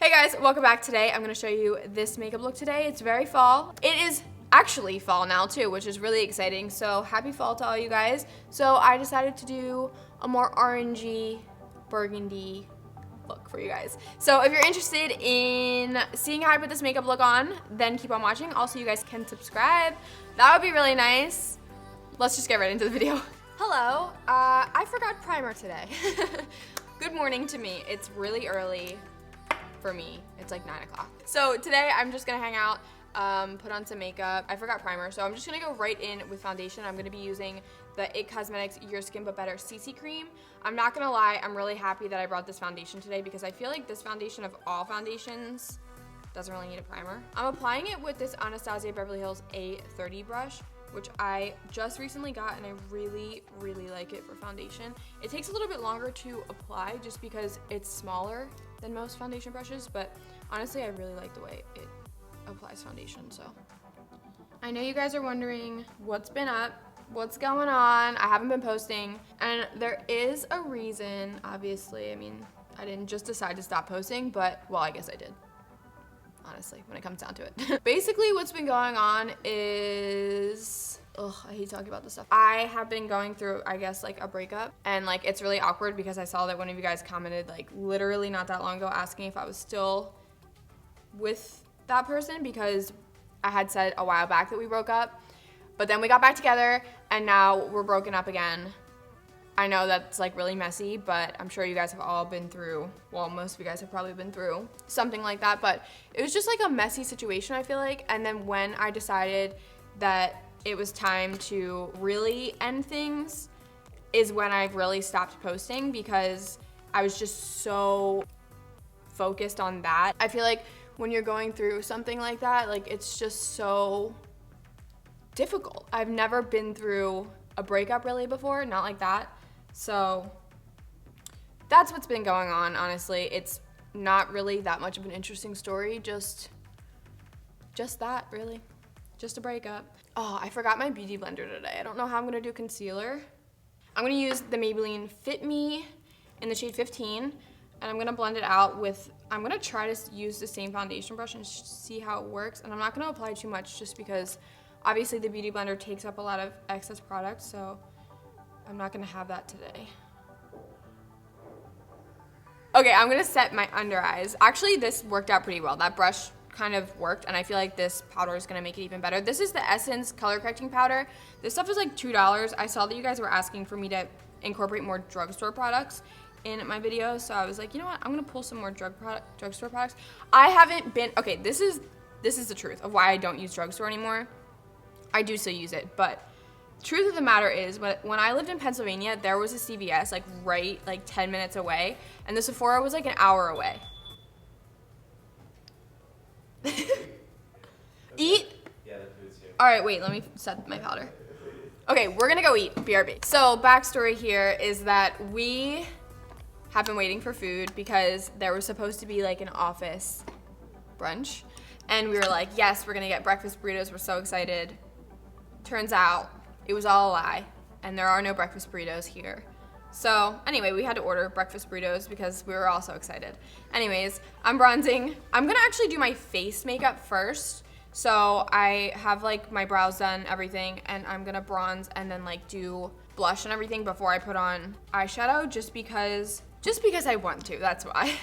Hey guys, welcome back. Today I'm gonna show you this makeup look today. It's very fall. It is actually fall now too, which is really exciting. So happy fall to all you guys. So I decided to do a more orangey, burgundy look for you guys. So if you're interested in seeing how I put this makeup look on, then keep on watching. Also, you guys can subscribe. That would be really nice. Let's just get right into the video. Hello, I forgot primer today. Good morning to me. It's really early. For me, it's like 9 o'clock. So today I'm just gonna hang out, put on some makeup. I forgot primer, so I'm just gonna go right in with foundation. I'm gonna be using the It Cosmetics Your Skin But Better CC Cream. I'm not gonna lie, I'm really happy that I brought this foundation today because I feel like this foundation of all foundations doesn't really need a primer. I'm applying it with this Anastasia Beverly Hills A30 brush, which I just recently got and I really, really like it for foundation. It takes a little bit longer to apply just because it's smaller than most foundation brushes, but honestly, I really like the way it applies foundation, so. I know you guys are wondering what's been up, what's going on. I haven't been posting, and there is a reason, obviously. I mean, I didn't just decide to stop posting, but, well, I guess I did. Honestly, when it comes down to it. Basically, what's been going on is, I hate talking about this stuff. I have been going through, I guess, like a breakup, and like it's really awkward because I saw that one of you guys commented like literally not that long ago asking if I was still with that person because I had said a while back that we broke up, but then we got back together and now we're broken up again. I know that's like really messy, but I'm sure you guys have all been through, well, most of you guys have probably been through something like that, but it was just like a messy situation, I feel like. And then when I decided that it was time to really end things is when I really stopped posting because I was just so focused on that. I feel like when you're going through something like that, like it's just so difficult. I've never been through a breakup really before, not like that. So that's what's been going on, honestly. It's not really that much of an interesting story, just that, really. Just a breakup. Oh, I forgot my beauty blender today. I don't know how I'm gonna do concealer. I'm gonna use the Maybeline Fit Me in the shade 15, and I'm gonna blend it out with, I'm gonna try to use the same foundation brush and see how it works. And I'm not gonna apply too much just because obviously the beauty blender takes up a lot of excess product, so I'm not gonna have that today. Okay, I'm gonna set my under eyes. Actually, this worked out pretty well. That brush kind of worked, and I feel like this powder is gonna make it even better. This is the Essence color correcting powder. This stuff is like $2. I saw that you guys were asking for me to incorporate more drugstore products in my videos, so I was like, you know what? I'm gonna pull some more drugstore products. I haven't been, okay, this is the truth of why I don't use drugstore anymore. I do still use it, but truth of the matter is, when I lived in Pennsylvania, there was a CVS like right like 10 minutes away, and the Sephora was like an hour away. Eat? Yeah, the food's here. All right, wait, let me set my powder. Okay, we're gonna go eat, BRB. So backstory here is that we have been waiting for food because there was supposed to be like an office brunch, and we were like, yes, we're gonna get breakfast burritos, we're so excited. Turns out it was all a lie, and there are no breakfast burritos here. So anyway, we had to order breakfast burritos because we were all so excited. Anyways, I'm bronzing. I'm gonna actually do my face makeup first. So I have like my brows done, everything, and I'm gonna bronze and then like do blush and everything before I put on eyeshadow just because I want to, that's why.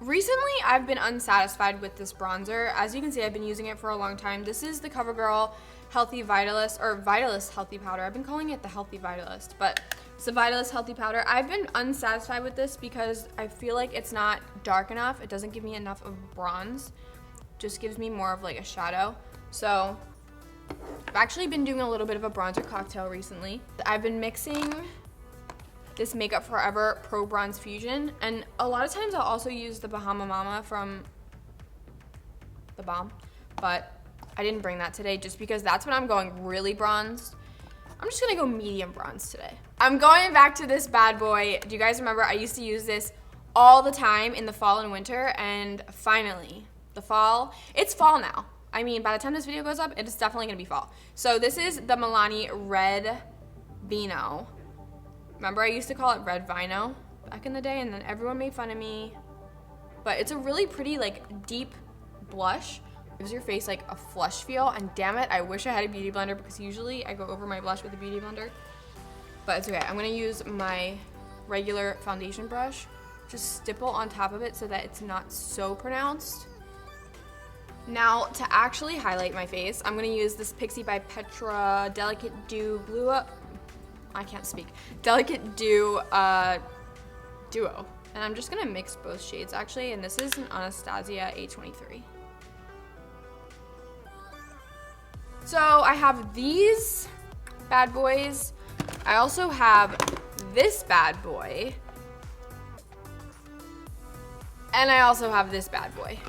Recently, I've been unsatisfied with this bronzer. As you can see, I've been using it for a long time. This is the CoverGirl Healthy Vitalist, or Vitalist Healthy Powder. I've been calling it the Healthy Vitalist, but it's the Vitalist Healthy Powder. I've been unsatisfied with this because I feel like it's not dark enough. It doesn't give me enough of bronze. Just gives me more of like a shadow. So I've actually been doing a little bit of a bronzer cocktail recently. I've been mixing this Makeup Forever Pro Bronze Fusion, and a lot of times I'll also use the Bahama Mama from The Balm, but I didn't bring that today just because that's when I'm going really bronzed. I'm just gonna go medium bronze today. I'm going back to this bad boy. Do you guys remember I used to use this all the time in the fall and winter, and finally, the fall, it's fall now. I mean, by the time this video goes up, it is definitely gonna be fall. So this is the Milani Red Vino. Remember I used to call it Red Vino back in the day, and then everyone made fun of me but it's a really pretty like deep blush. Gives your face like a flush feel, and damn it, I wish I had a beauty blender because usually I go over my blush with a beauty blender, but it's okay. I'm gonna use my regular foundation brush, just stipple on top of it so that it's not so pronounced. Now to actually highlight my face, I'm gonna use this Pixi by Petra Delicate Dew Delicate Dew Duo. And I'm just gonna mix both shades actually, and this is an Anastasia A23. So I have these bad boys. I also have this bad boy. And I also have this bad boy,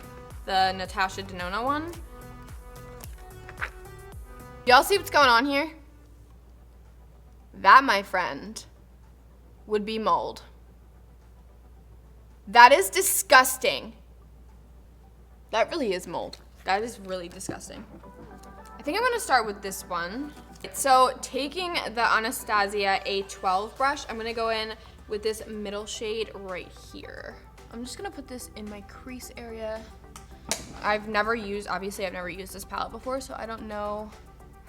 the Natasha Denona one. Y'all see what's going on here? That, my friend, would be mold. That is disgusting. That really is mold. That is really disgusting. I think I'm gonna start with this one. So taking the Anastasia A12 brush, I'm gonna go in with this middle shade right here. I'm just gonna put this in my crease area. Obviously I've never used this palette before, so I don't know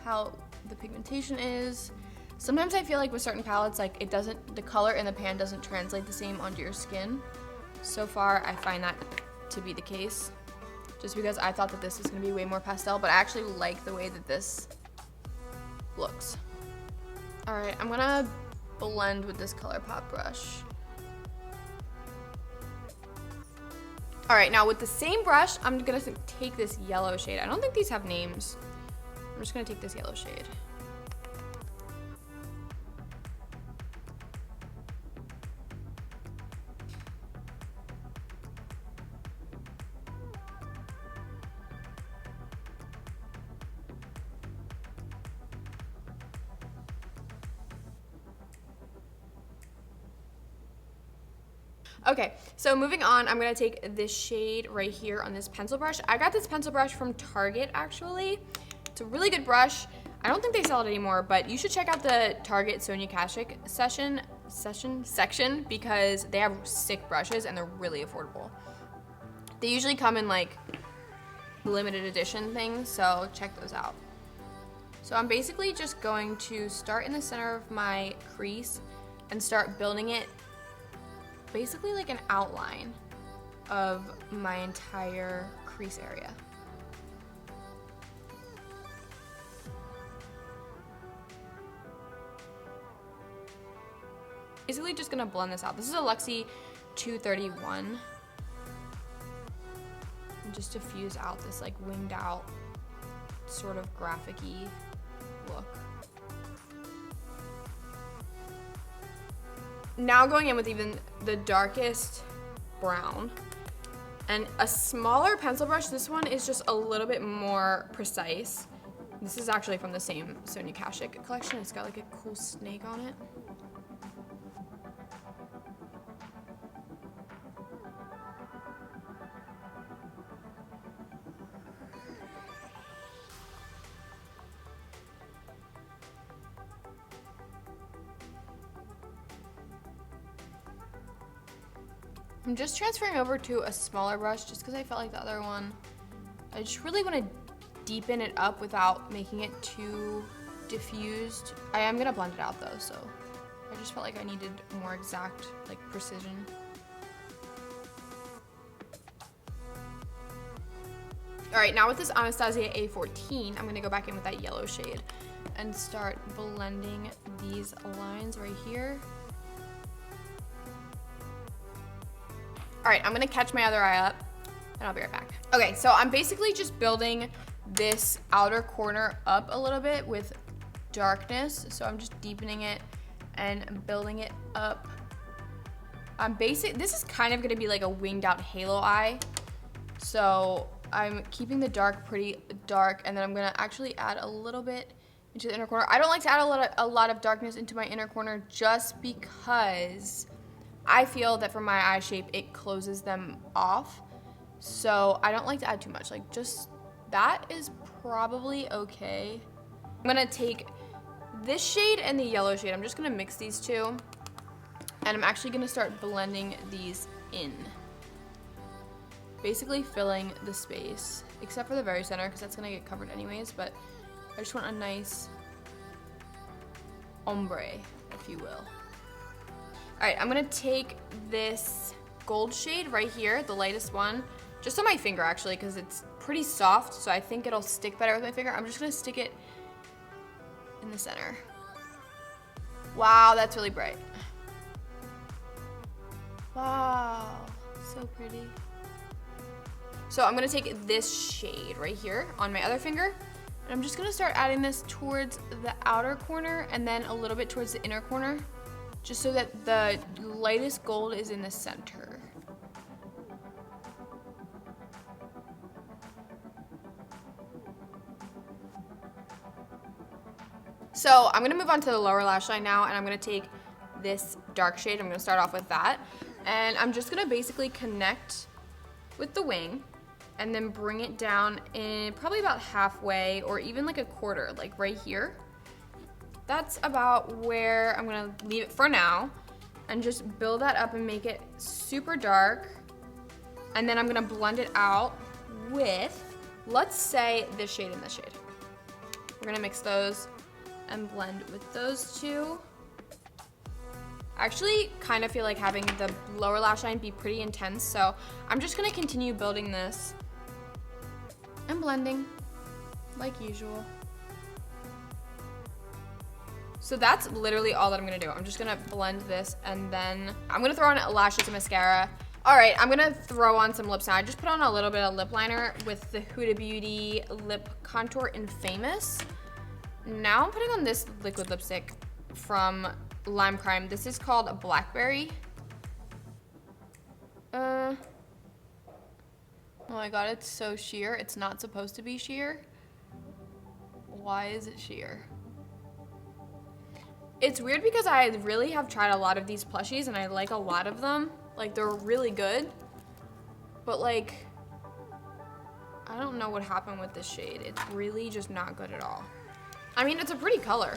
how the pigmentation is. Sometimes I feel like with certain palettes, like the color in the pan doesn't translate the same onto your skin. So far, I find that to be the case, just because I thought that this was gonna be way more pastel, but I actually like the way that this looks. All right, I'm gonna blend with this ColourPop brush. All right, now with the same brush, I'm gonna take this yellow shade. I don't think these have names. I'm just gonna take this yellow shade. Okay, so moving on, I'm gonna take this shade right here on this pencil brush. I got this pencil brush from Target, actually. It's a really good brush. I don't think they sell it anymore, but you should check out the Target Sonia Kashuk section because they have sick brushes and they're really affordable. They usually come in like limited edition things, so check those out. So I'm basically just going to start in the center of my crease and start building it basically like an outline of my entire crease area. Basically just gonna blend this out. This is a Luxie 231. And just diffuse out this like winged out sort of graphic-y look. Now going in with even the darkest brown and a smaller pencil brush. This one is just a little bit more precise. This is actually from the same Sonia Kashuk collection. It's got like a cool snake on it. I'm just transferring over to a smaller brush just because I felt like the other one, I just really want to deepen it up without making it too diffused. I am going to blend it out though, so I just felt like I needed more exact like precision. All right, now with this Anastasia A14, I'm going to go back in with that yellow shade and start blending these lines right here. All right, I'm gonna catch my other eye up and I'll be right back. Okay, so I'm basically just building this outer corner up a little bit with darkness. So I'm just deepening it and building it up. This is kind of gonna be like a winged out halo eye. So I'm keeping the dark pretty dark, and then I'm gonna actually add a little bit into the inner corner. I don't like to add a lot of darkness into my inner corner just because I feel that for my eye shape, it closes them off. So I don't like to add too much. Like just, that is probably okay. I'm gonna take this shade and the yellow shade. I'm just gonna mix these two. And I'm actually gonna start blending these in. basically filling the space, except for the very center because that's gonna get covered anyways, but I just want a nice ombre, if you will. All right, I'm gonna take this gold shade right here, the lightest one, just on my finger actually, because it's pretty soft, so I think it'll stick better with my finger. I'm just gonna stick it in the center. Wow, that's really bright. Wow, so pretty. So I'm gonna take this shade right here on my other finger, and I'm just gonna start adding this towards the outer corner and then a little bit towards the inner corner, just so that the lightest gold is in the center. So I'm gonna move on to the lower lash line now, and I'm gonna take this dark shade. I'm gonna start off with that. And I'm just gonna basically connect with the wing and then bring it down in probably about halfway or even like a quarter, like right here. That's about where I'm gonna leave it for now and just build that up and make it super dark. And then I'm gonna blend it out with, let's say, this shade and this shade. We're gonna mix those and blend with those two. I actually kind of feel like having the lower lash line be pretty intense, so I'm just gonna continue building this and blending like usual. So that's literally all that I'm gonna do. I'm just gonna blend this and then I'm gonna throw on lashes and mascara. All right, I'm gonna throw on some lips now. I just put on a little bit of lip liner with the Huda Beauty Lip Contour in Famous. Now I'm putting on this liquid lipstick from LimeCrime. This is called Blackberry. Oh my god, it's so sheer. It's not supposed to be sheer. Why is it sheer? It's weird because I really have tried a lot of these plushies and I like a lot of them. Like, they're really good. But like, I don't know what happened with this shade. It's really just not good at all. I mean, it's a pretty color.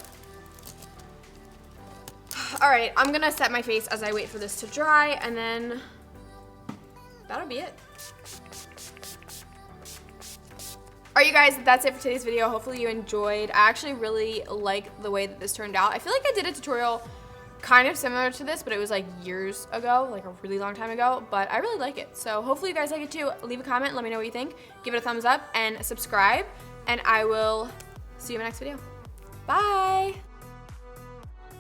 All right, I'm gonna set my face as I wait for this to dry, and then that'll be it. All right, you guys, that's it for today's video. Hopefully you enjoyed. I actually really like the way that this turned out. I feel like I did a tutorial kind of similar to this, but it was like years ago, like a really long time ago, but I really like it. So hopefully you guys like it too. Leave a comment, let me know what you think. Give it a thumbs up and subscribe, and I will see you in my next video. Bye.